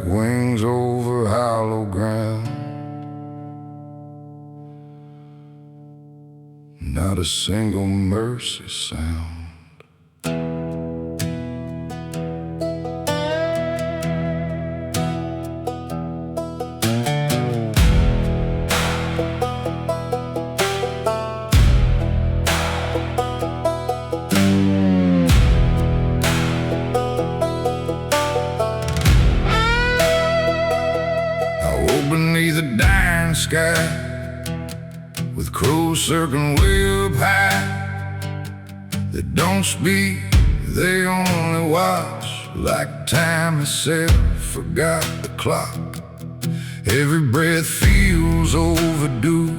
wings over hollow ground. Not a single mercy sound. Beneath a dying sky, with crows circling way up high, they don't speak, they only watch, like time itself forgot the clock. Every breath feels overdue,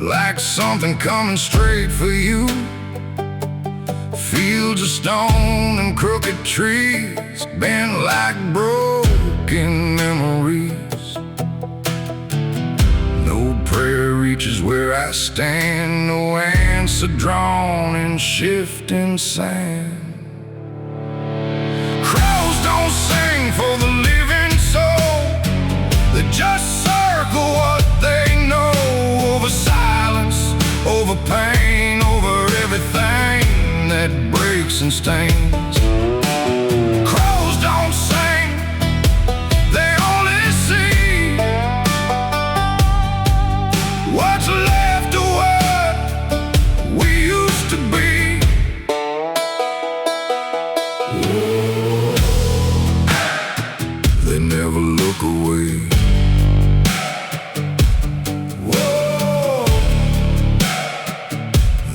like something coming straight for you. Fields of stone and crooked trees, bent like broken memories. Prayer reaches where I stand, no answer drawn in shifting sand. Crows don't sing for the living soul, they just circle what they know, over silence, over pain, over everything that breaks and stains. Crows don't sing, they only see what's left of what we used to be. Whoa. They never look away. Whoa.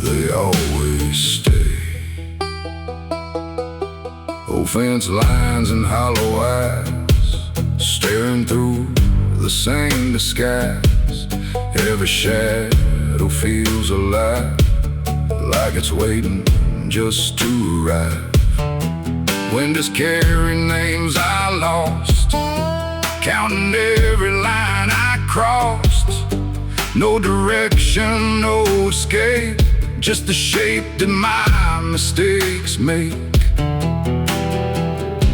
They always stay. Old fence lines and hollow eyes, staring through the same disguise. Every shadow feels alive, like it's waiting just to arrive. Wind just carry names I lost, counting every line I crossed. No direction, no escape, just the shape that my mistakes make.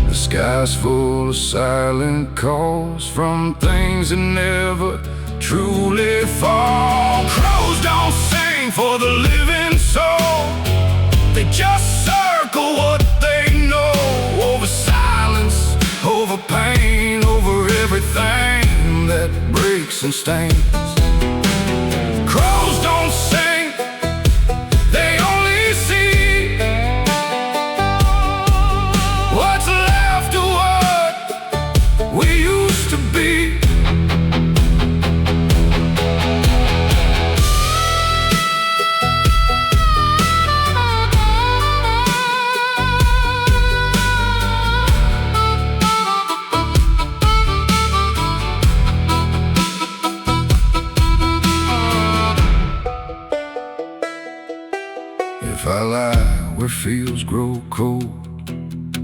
The sky's full of silent calls from things that never truly fall. Crows don't sing for the living soul, they just circle what they know, over silence, over pain, over everything that breaks and stains. Crows don't sing, they only see what's left of what we used to be. If I lie where fields grow cold,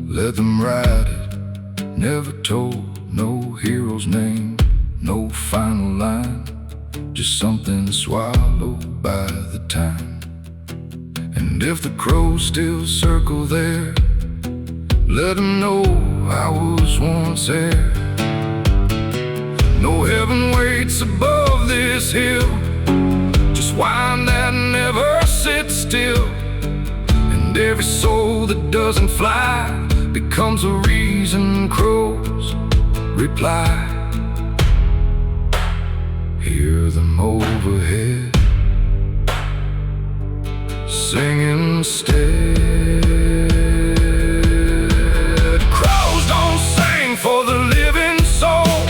let them ride it, never told. No hero's name, no final line, just something swallowed by the time. And if the crows still circle there, let them know I was once there. No heaven waits above this hill, just wine that never sits still. And every soul that doesn't fly becomes a reason crows reply. Hear them overhead, singing instead. Crows don't sing for the living soul,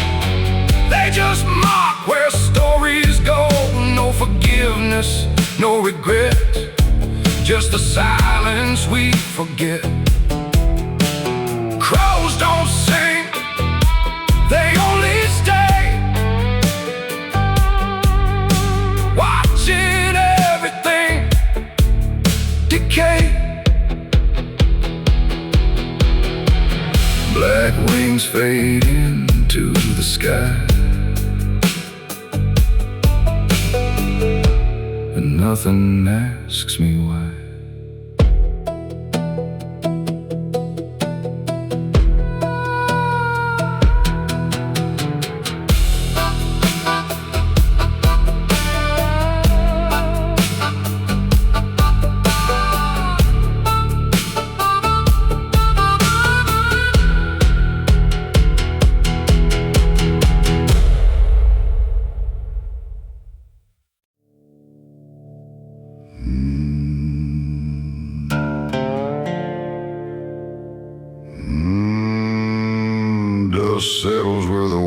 they just mock where stories go. No forgiveness, no regret, just the silence we forget. Crows don't sing, they only stay, watching everything decay. Black wings fade into the sky, and nothing asks me why.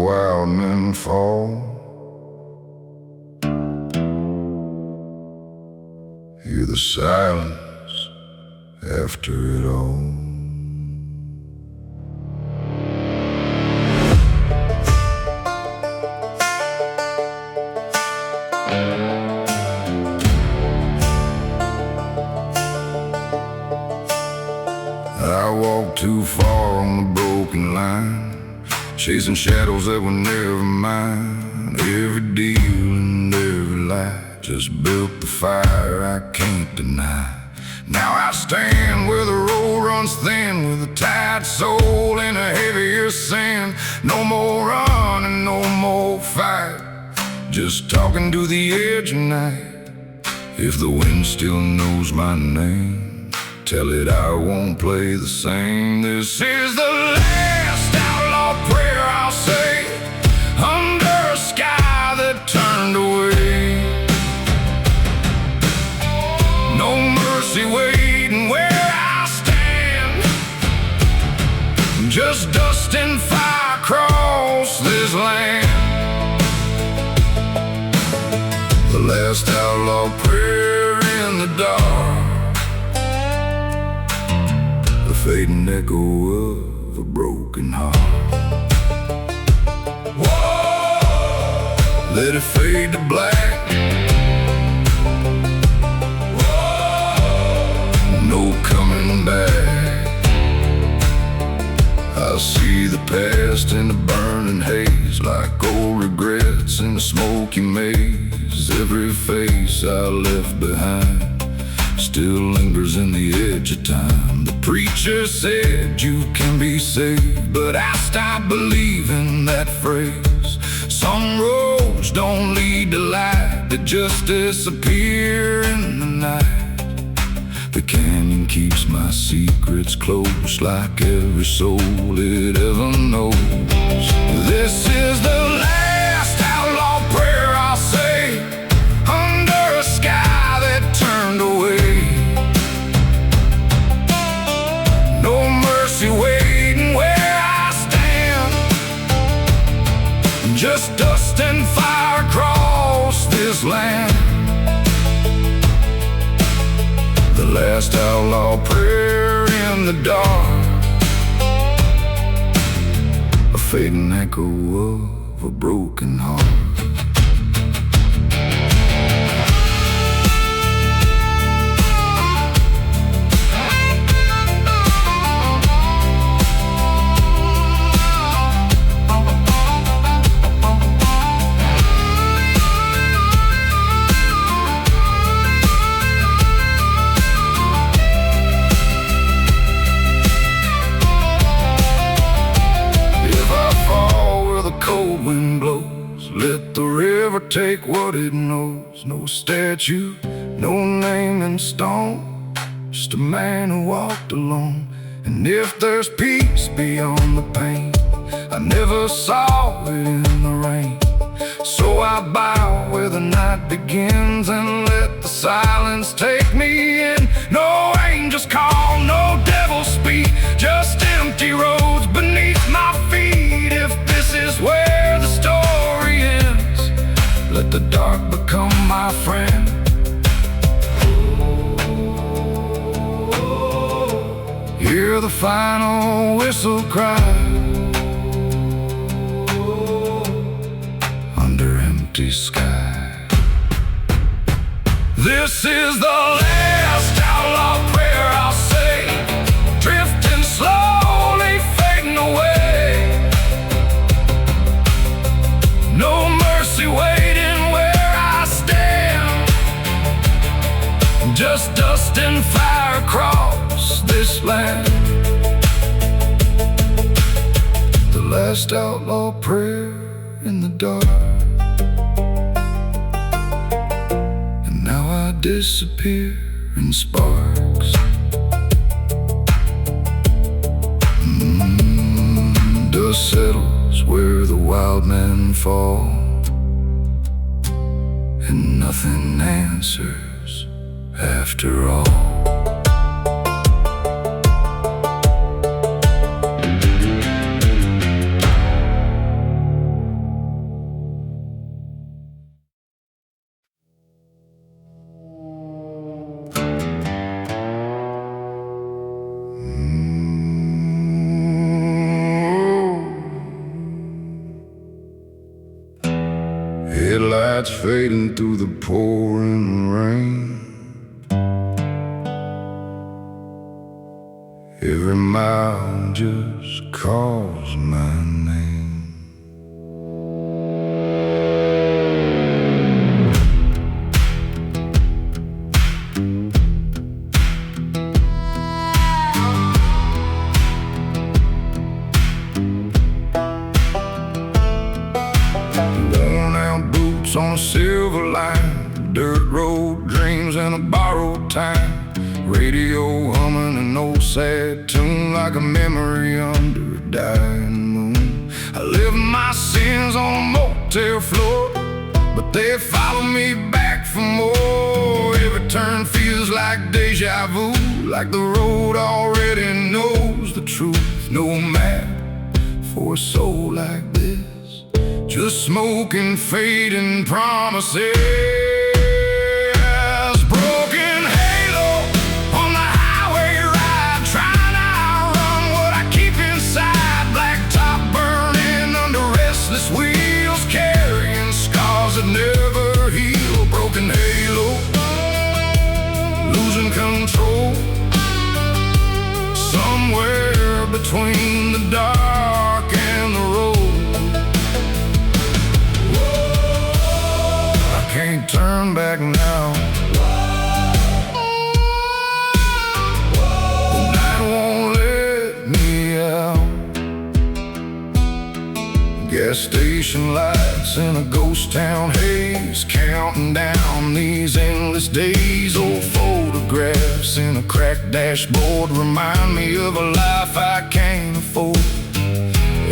wild men fall. Hear the silence after it all. I walked too far on the broken line, chasing shadows that were never mine. Every deal and every lie just built the fire I can't deny. Now I stand where the road runs thin, with a tired soul in a heavier sin. No more running, no more fight, just talking to the edge of night. If the wind still knows my name, tell it I won't play the same. This is the last outlaw prayer I'll say, under a sky that turned away. No mercy waiting where I stand, just dust and fire across this land. The last outlaw prayer in the dark, the fading echo of a broken heart. Whoa, let it fade to black. Whoa, no coming back. I see the past in the burning haze, like old regrets in a smoky maze. Every face I left behind still lingers in the edge of time. The preacher said you can be saved, but I stopped believing that phrase. Some roads don't lead to light, they just disappear in the night. The canyon keeps my secrets close, like every soul it ever knows. This is the last outlaw prayer I'll say, under a sky that turned away. No mercy waiting where I stand, just dust and fire across this land. The last outlaw prayer in the dark, a fading echo of a broken heart. Cold wind blows, let the river take what it knows. No statue, no name in stone, just a man who walked alone. And if there's peace beyond the pain, I never saw it in the rain. So I bow where the night begins and let the silence take me in. No angels call, no devils speak, just empty roads beneath my feet. If this is where the story ends, let the dark become my friend. Hear the final whistle cry under empty sky. This is the last outlaw prayer I'll say, drifting slowly, fading away. No mercy waiting where I stand, just dust and fire across this land. The last outlaw prayer in the dark, and now I disappear in sparks. Dust settles where the wild men fall, and nothing answers after all. Headlights fading through the pouring rain. Every mile just calls my name. Worn out boots on a silver line, dirt road dreams and a borrowed time. Radio humming an old sad tune like a memory under a dying moon. I live my sins on a motel floor, but they follow me back for more. Every turn feels like deja vu, like the road already knows the truth. No map for a soul like this, just smoke and fading promises. Wheels carrying scars that never heal. Broken halo, losing control. Somewhere between the dark and the road. Whoa, I can't turn back now. The night won't let me out. Gas station lights in a ghost town haze, counting down these endless days. Old photographs in a cracked dashboard remind me of a life I can't afford.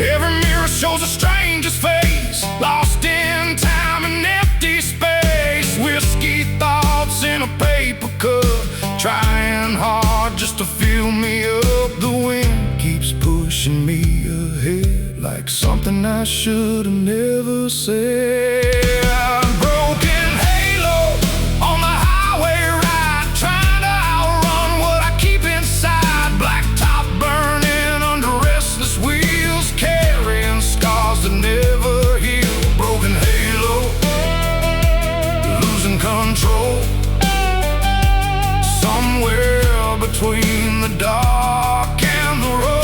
Every mirror shows a stranger's face, lost in time and empty space. Whiskey thoughts in a paper cup, trying hard just to fill me up. The wind keeps pushing me ahead, like something I should have never said. Broken halo on the highway ride, trying to outrun what I keep inside. Black top burning under restless wheels, carrying scars that never heal. Broken halo, losing control. Somewhere between the dark and the road.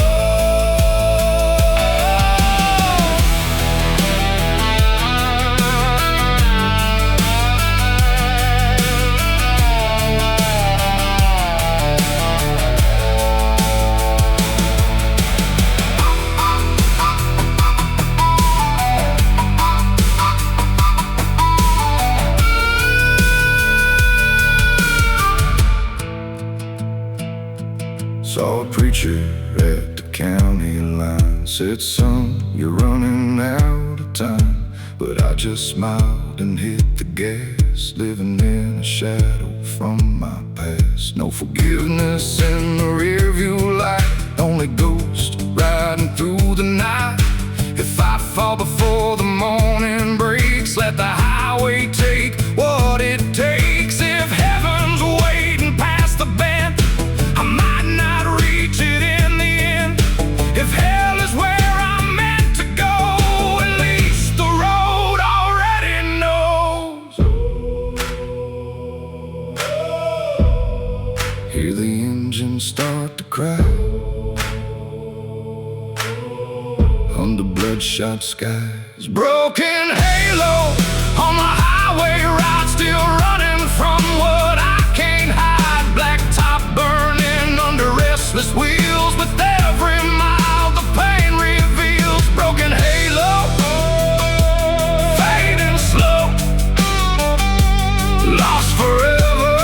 Saw a preacher at the county line, said, "Son, you're running out of time." But I just smiled and hit the gas, living in a shadow from my past. No forgiveness in the rearview light, only ghost riding through the night. If I fall before the morning breaks, let the highway take what it takes. If heaven's waiting past the bend, I might not reach it in the end. If hell is where I'm meant to go, at least the road already knows. Hear the engine start to cry under bloodshot skies. Broken halo on the highway ride, still running from what I can't hide. Black top burning under restless wheels, with every mile the pain reveals. Broken halo, fading slow, lost forever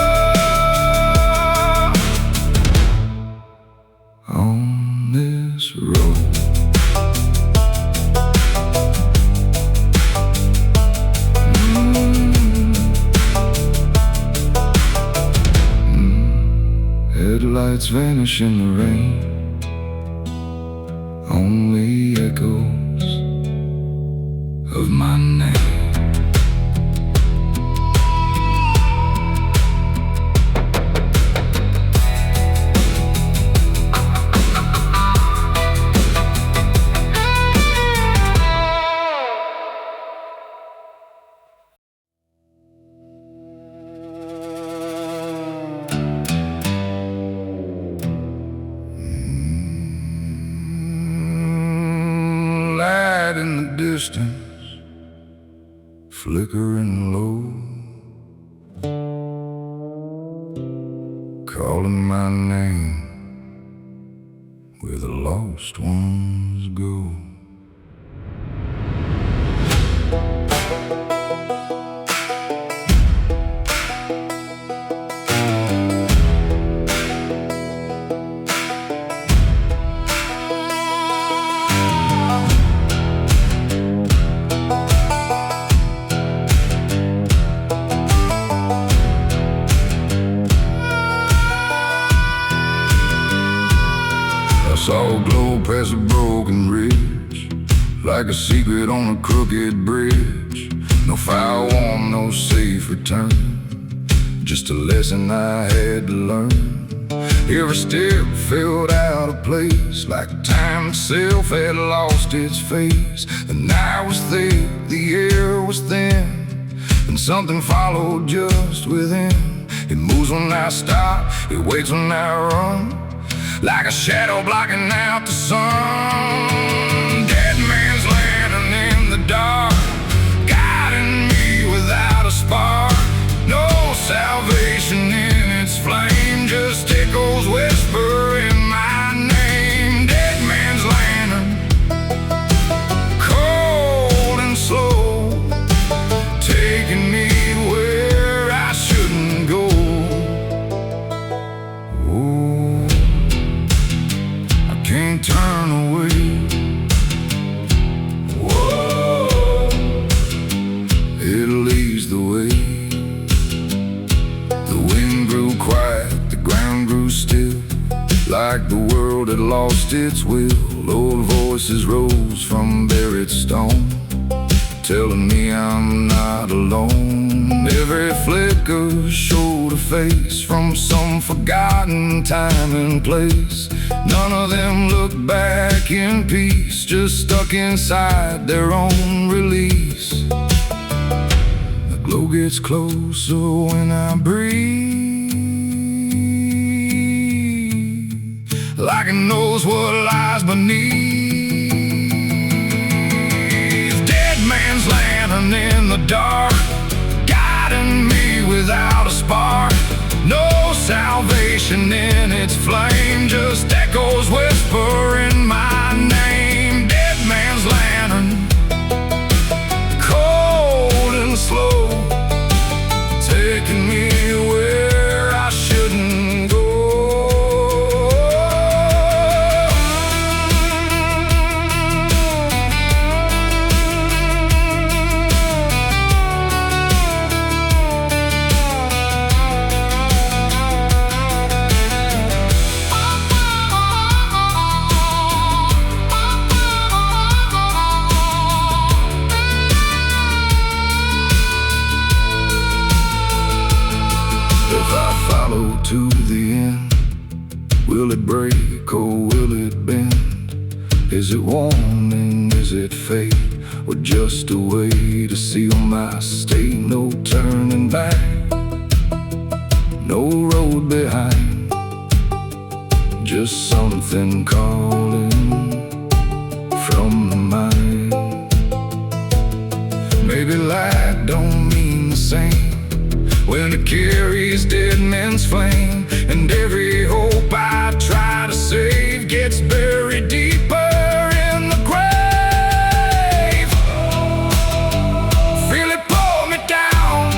on this road. Headlights vanish in the rain, only echoes of my name. distance, flickering low, calling my name where the lost ones go. I saw a glow past a broken ridge, like a secret on a crooked bridge. No fire warm, no safe return, just a lesson I had to learn. Every step felt out of place, like time itself had lost its face. The night was thick, the air was thin, and something followed just within. It moves when I stop, it waits when I run, like a shadow blocking out the sun. Dead man's lantern in the dark, guiding me without a spark. No salvation in its flame, just echoes whispering my name. Dead man's lantern, cold and slow, taking me where I shouldn't go. Oh, can't turn away. Whoa, it leads the way. The wind grew quiet, the ground grew still, like the world had lost its will. Old voices rose from buried stone, telling me I'm not alone. Every flicker showed a face from some forgotten time and place. None of them look back in peace, just stuck inside their own release. The glow gets closer when I breathe, like it knows what lies beneath. Dead man's lantern in the dark, guiding me without a spark. No salvation in its flame, just echoes whispering my name. Dead man's lantern, cold and slow, taking me where I shouldn't go. To the end, will it break or will it bend? Is it warning, is it fate, or just a way to seal my state? No turning back, no road behind, just something calling from the mind. Maybe light don't mean the same when it carries dead men's flame, and every hope I try to save gets buried deeper in the grave. Feel it pull me down,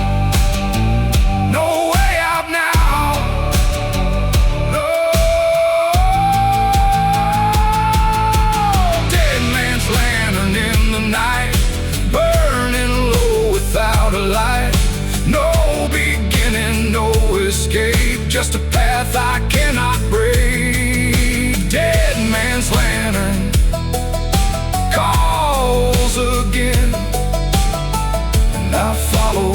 no way out now. No. Dead man's lantern in the night, burning low without a light. No beginning, no escape, just a path I cannot break. Dead man's lantern calls again, and I follow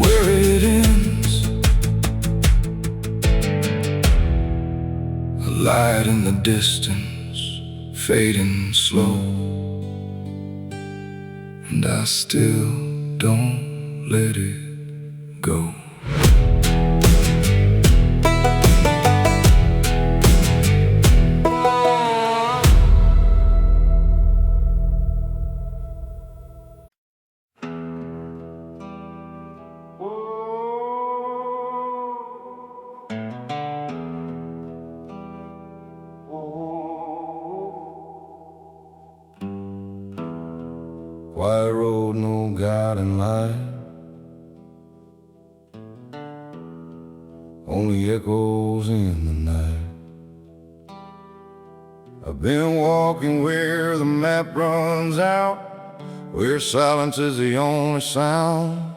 where it ends. A light in the distance, fading slow, and I still don't let it go. quiet road, no guiding light, only echoes in the night. I've been walking where the map runs out, where silence is the only sound.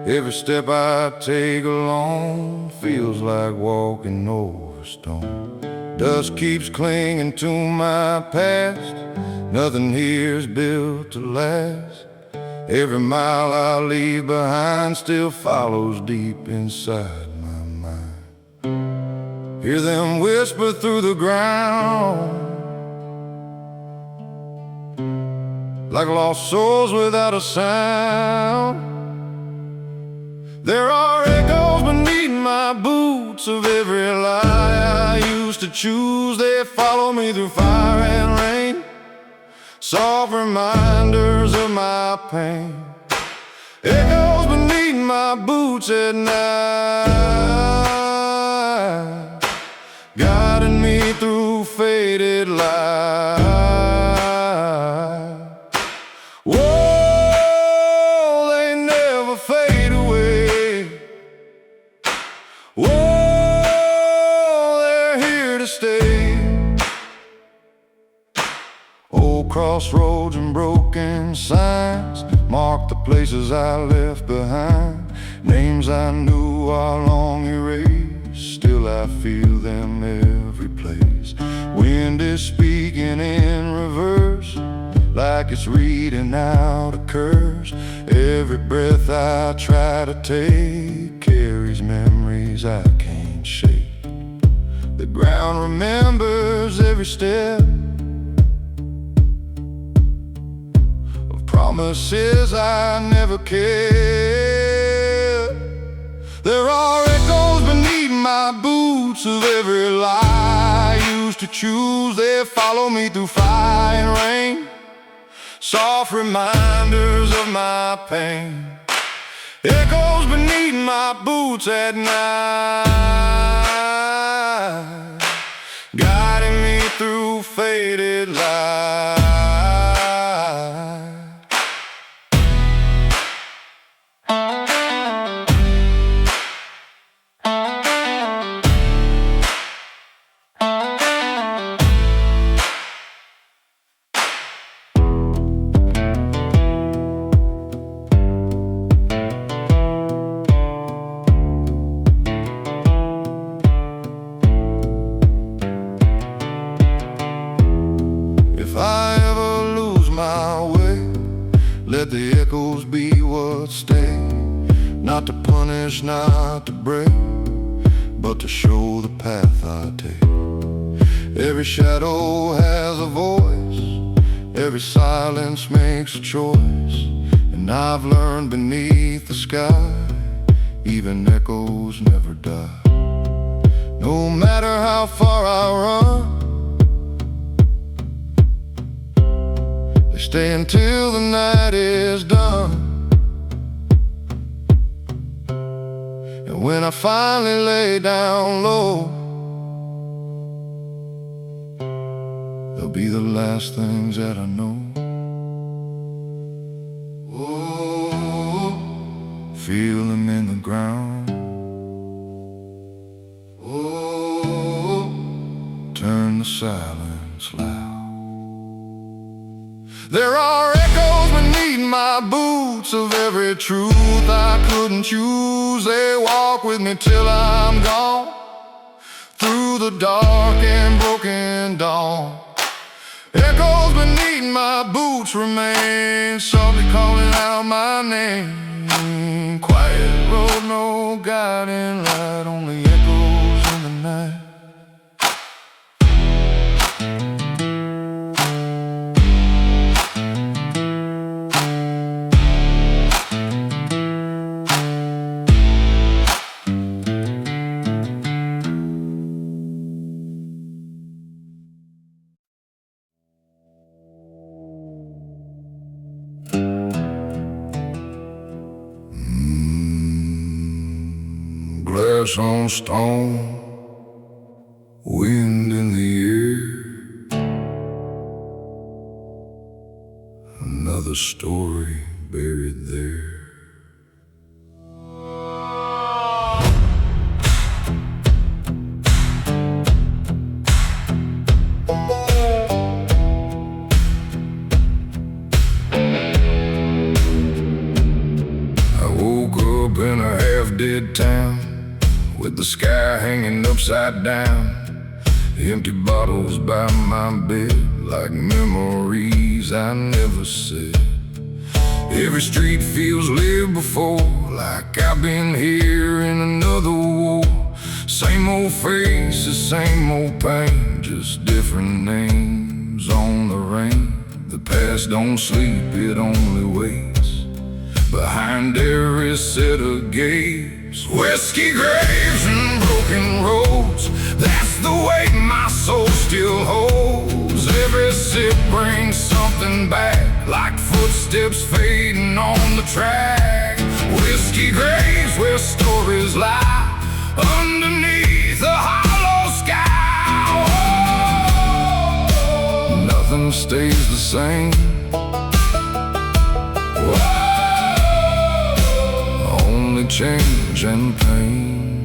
Every step I take along feels like walking over stone. Dust keeps clinging to my past, nothing here's built to last. Every mile I leave behind still follows deep inside my mind. Hear them whisper through the ground, like lost souls without a sound. There are echoes beneath my boots of every lie I used to choose. They follow me through fire and rain, soft reminders of my pain. Echoes beneath my boots at night, guiding me through faded light. Whoa, they never fade away. Whoa, they're here to stay. Old crossroads and broken signs mark the places I left behind. Names I knew are long erased, still I feel them every place. Wind is speaking in reverse, like it's reading out a curse. Every breath I try to take carries memories I can't shake. The ground remembers every step of promises I never kept. There are echoes beneath my boots of every lie I used to choose. They follow me through fire and rain, soft reminders of my pain. Echoes beneath my boots at night, guiding me through faded light. If I ever lose my way, let the echoes be what stay. Not to punish, not to break, but to show the path I take. Every shadow has a voice, every silence makes a choice. And I've learned beneath the sky, even echoes never die. No matter how far I run, stay until the night is done. And when I finally lay down low, they'll be the last things that I know. Oh, feel them in the ground. Oh, turn the silence loud. There are echoes beneath my boots of every truth I couldn't choose. They walk with me till I'm gone, through the dark and broken dawn. Echoes beneath my boots remain, softly calling out my name. Quiet road, no guiding light, only echoes in the night. Glass on stone, wind in the air, another story buried there. In a half-dead town, with the sky hanging upside down, empty bottles by my bed, like memories I never said. Every street feels lived before, like I've been here in another war. Same old faces, same old pain, just different names on the rain. The past don't sleep, it only waits behind every set of gates. Whiskey graves and broken roads, that's the weight my soul still holds. Every sip brings something back, like footsteps fading on the track. Whiskey graves where stories lie, underneath the hollow sky. Oh, nothing stays the same. Change and pain.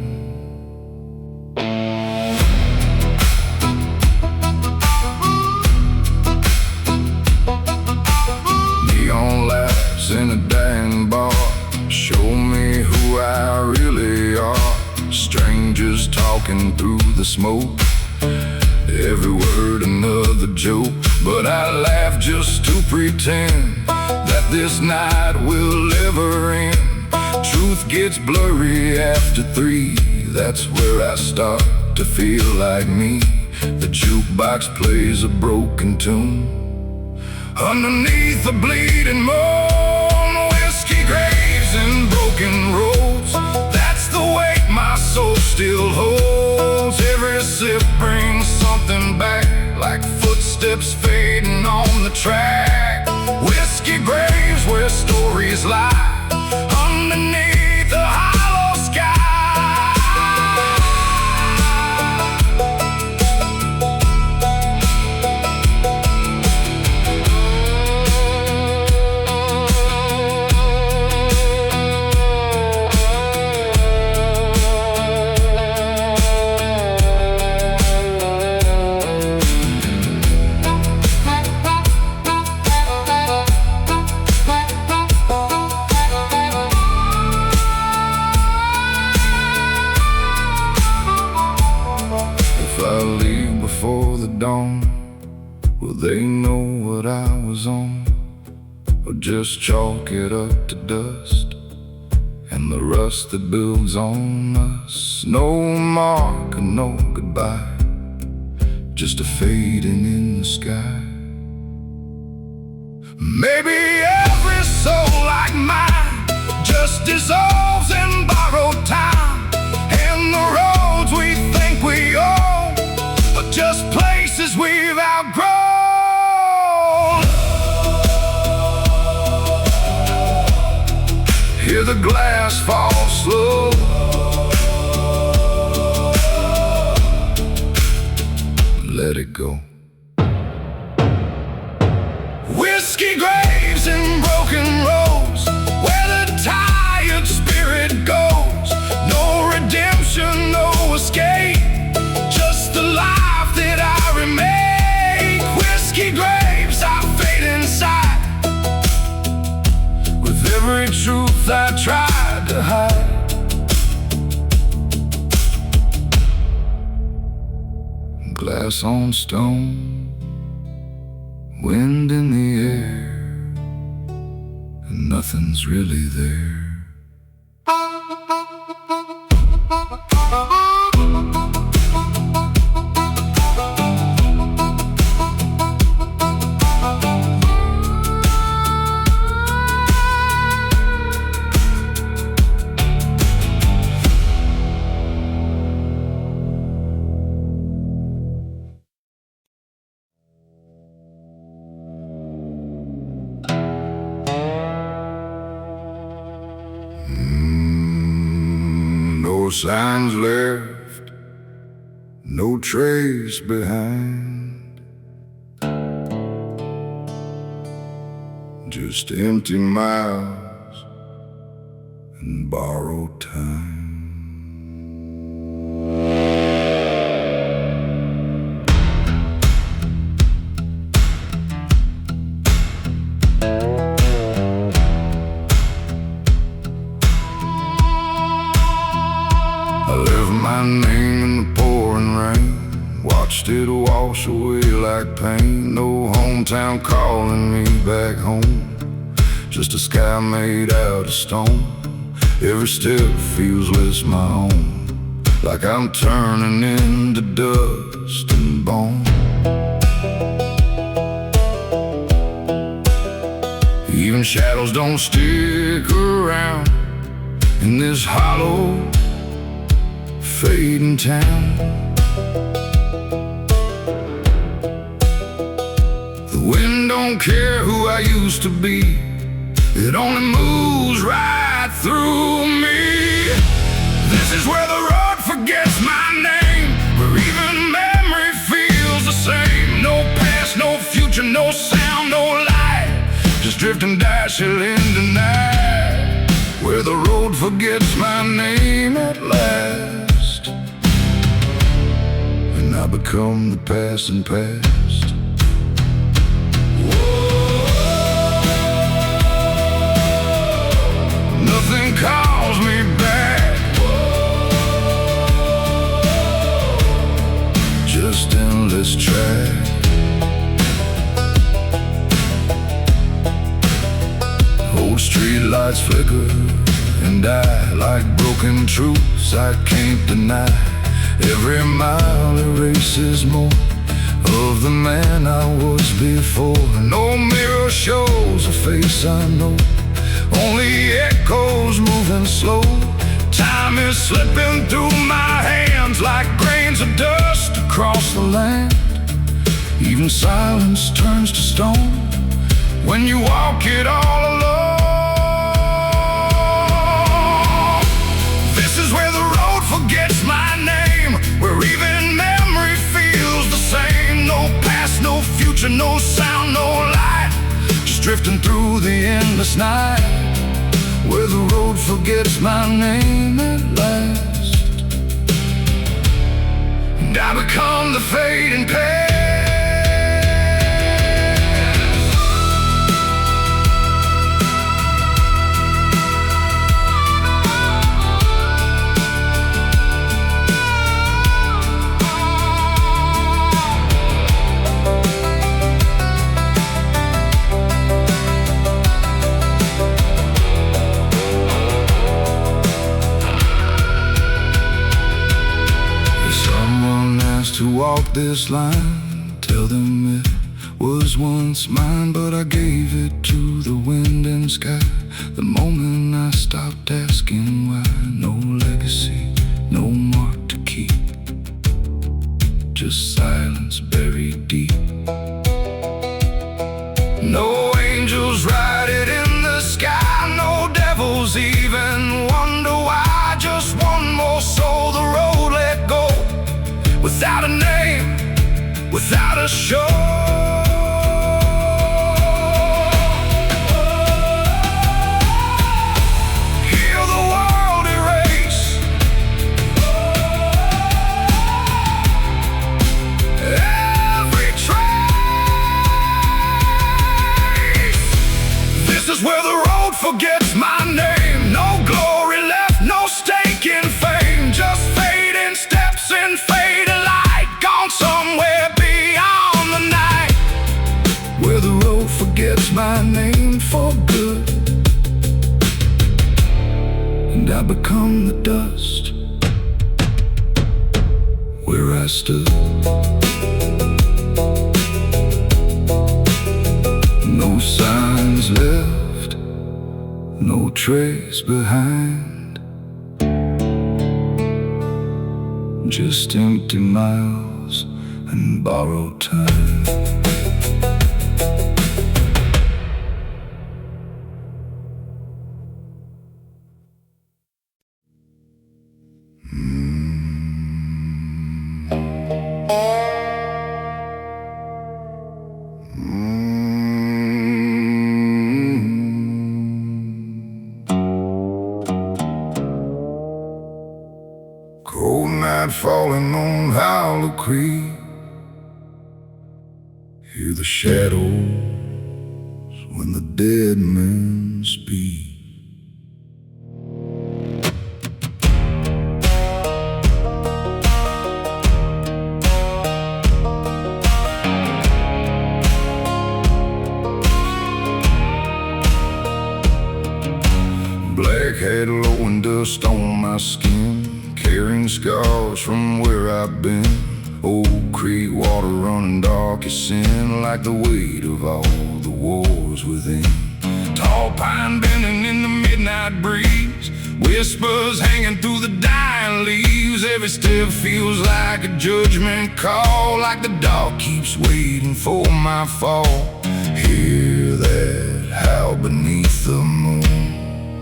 Neon lights in a dying bar show me who I really are. Strangers talking through the smoke, every word another joke. But I laugh just to pretend that this night will ever end. Truth gets blurry after 3, that's where I start to feel like me. The jukebox plays a broken tune underneath the bleeding moon. Whiskey graves and broken roads, that's the weight my soul still holds. Every sip brings something back, like footsteps fading on the track. Whiskey graves where stories lie, underneath the hollow sky. Before the dawn, will they know what I was on? Or just chalk it up to dust and the rust that builds on us? No mark or no goodbye, just a fading in the sky. Maybe every soul like mine just dissolves in borrowed time, and the roads we think we own are just places we've outgrown. Hear the glass fall slow, let it go. Whiskey graves and broken roads, where the tired spirit goes. No redemption, no escape, just the life that I remake. Whiskey graves I fade inside, with every truth I tried to hide. Glass on stone, wind in the air, and nothing's really there. No signs left, no trace behind, just empty miles and borrowed time. I left my name in the pouring rain, watched it wash away like pain. No hometown calling me back home, just a sky made out of stone. Every step feels less my own, like I'm turning into dust and bone. Even shadows don't stick around in this hollow, fading town. The wind don't care who I used to be, it only moves right through me. This is where the road forgets my name, where even memory feels the same. No past, no future, no sound, no light, just drifting dashing into night, where the road forgets my name at last, and I become the passing past. Nothing calls me back, just endless track. Old street lights flicker and die like broken truths I can't deny. Every mile erases more of the man I was before. No mirror shows a face I know, only echoes moving slow. Time is slipping through my hands like grains of dust across the land. Even silence turns to stone when you walk it all alone. This is where the road forgets my name, where even memory feels the same. No past, no future, no sound, no light, just drifting through the endless night, where the road forgets my name at last, and I become the fading past. To walk this line, tell them it was once mine, but I gave it to the wind and sky the moment I stopped asking why. No legacy, no mark to keep, just silence buried deep. No angels write it in the sky, no devils even wonder why. Just one more soul the road let go, without a name, without a show. Hear the world erase every trace. This is where the road forgets my name. No glory left, no stake in fame, just fading steps in fading light, gone somewhere beyond the night, where the road forgets my name for good, and I become the dust where I stood. No signs left, no trace behind, just empty miles and borrowed time. night falling on Hollow Creek. Hear the shadows when the dead men speak. Black hat low and dust on my skin, carrying scars from where I've been. Old creek water running dark as sin, like the weight of all the wars within. Tall pine bending in the midnight breeze, whispers hanging through the dying leaves. Every step feels like a judgment call, like the dark keeps waiting for my fall. Hear that howl beneath the moon,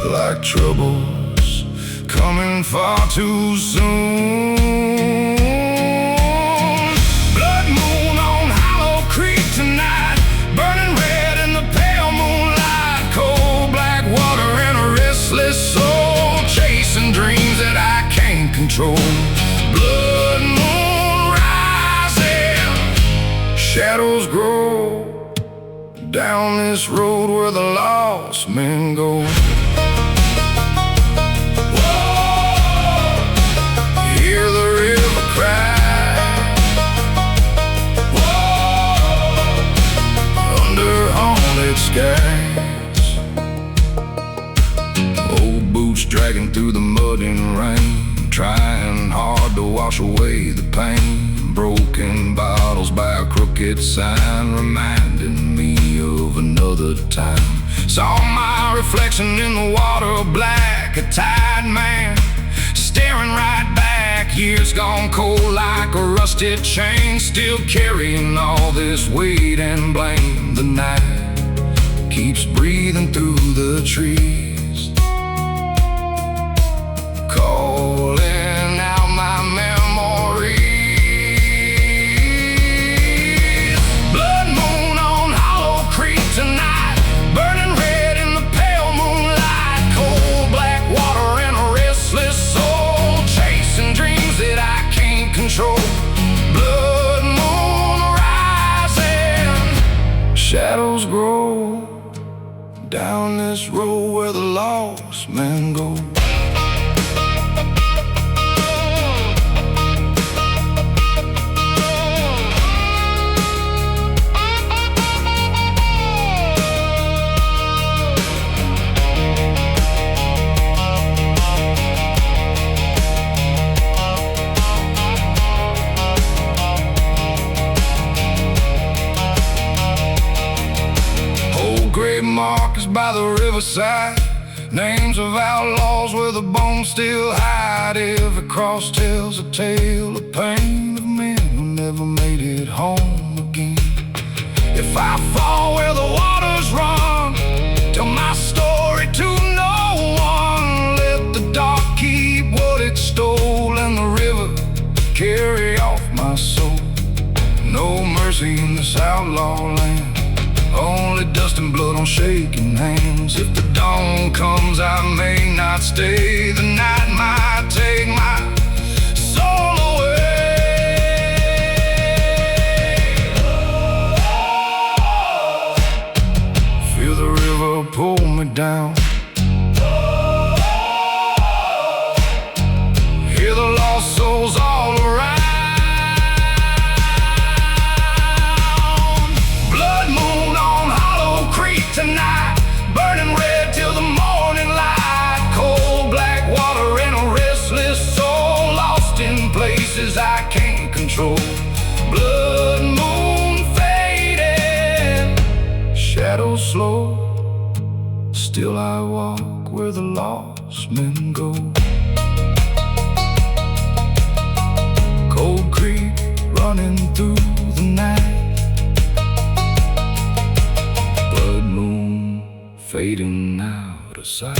like troubles coming far too soon. Blood moon on Hollow Creek tonight, burning red in the pale moonlight. Cold black water and a restless soul, chasing dreams that I can't control. Blood moon rising, shadows grow down this road where the lost men go. Hear the river cry, whoa, under haunted skies. Old boots dragging through the mud and rain, trying hard to wash away the pain. Broken bottles by a crooked sign, reminding me of another time. Saw my reflection in the water, black, a tired man, staring right back. Years gone cold like a rusted chain, still carrying all this weight and blame. The night keeps breathing through the trees, calling out my memories. Blood moon on Hollow Creek tonight, burning red in the pale moonlight. Cold black water and a restless soul, chasing dreams that I can't control. Blood moon rising, shadows grow down this road where the lost men go. Grave markers by the riverside, names of outlaws where the bones still hide. Every cross tells a tale of pain, of men who never made it home again. If I fall where the waters run, tell my story to no one. Let the dark keep what it stole, and the river carry off my soul. No mercy in this outlaw land, only dust and blood on shaking hands. If the dawn comes, I may not stay. The night might take my soul away. Feel the river pull me down, hear the lost souls all around. Tonight, burning red till the morning light. Cold black water and a restless soul, lost in places I can't control. Blood moon fading, shadows slow, still I walk where the lost men go. Cold creek running through the night, fading out of sight.